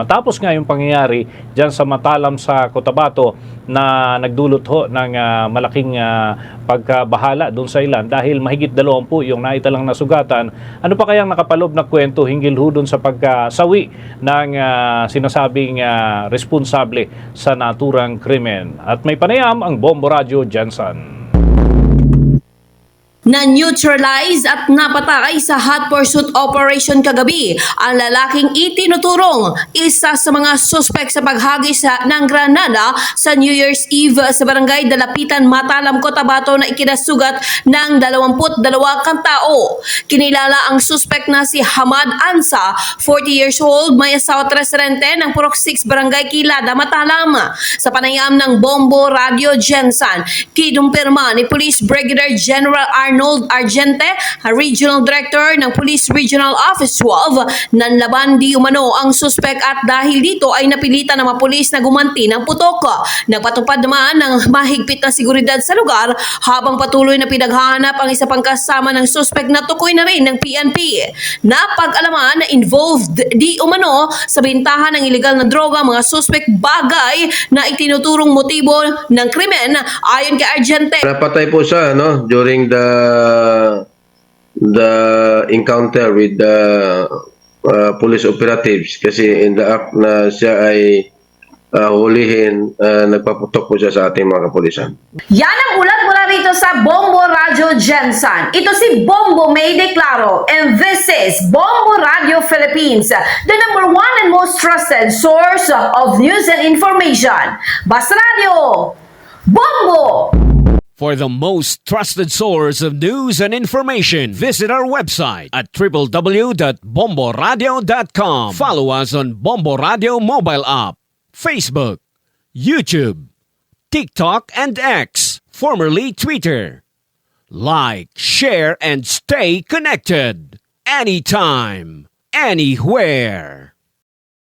Matapos nga yung pangyayari dyan sa Matalam sa Cotabato na nagdulot ho ng malaking pagkabahala doon sa ilan dahil mahigit 20 yung naitalang nasugatan. Ano pa kayang nakapalob na kwento hinggil ho doon sa pagkasawi ng sinasabing responsable sa naturang krimen? At may panayam ang Bombo Radio Jensen. Na-neutralize at napatay sa hot pursuit operation kagabi ang lalaking itinuturong isa sa mga suspek sa paghagis ng granada sa New Year's Eve sa barangay Dalapitan, Matalam, Cotabato na ikinasugat ng 22 katao. Kinilala ang suspek na si Hamad Ansa, 40 years old, may asawa at residente ng Purok 6 Barangay Kilada, Matalam. Sa panayam ng Bombo Radio Jensen, kinumpirma ni Police Brigadier General Arnold Argente, Regional Director ng Police Regional Office 12, nanlaban di umano ang suspek at dahil dito ay napilitan ng mga pulis na gumanti ng putok. Nagpatupad naman ng mahigpit na seguridad sa lugar habang patuloy na pinaghahanap ang isa pang kasama ng suspek na tukoy na rin ng PNP. Napag-alaman na involved di umano sa bintahan ng ilegal na droga mga suspek, bagay na itinuturong motibo ng krimen ayon kay Argente. Napatay po siya during the encounter with the police operatives kasi in the act na siya ay hulihin, nagpaputok po siya sa ating mga kapulisan. Yan ang ulat mula rito sa Bombo Radio Jensen. Ito si Bombo May Declaro and this is Bombo Radio Philippines, the #1 and most trusted source of news and information. Basta Radio, Bombo! For the most trusted source of news and information, visit our website at www.bomboradio.com. Follow us on Bombo Radio mobile app, Facebook, YouTube, TikTok, and X, formerly Twitter. Like, share, and stay connected. Anytime, anywhere.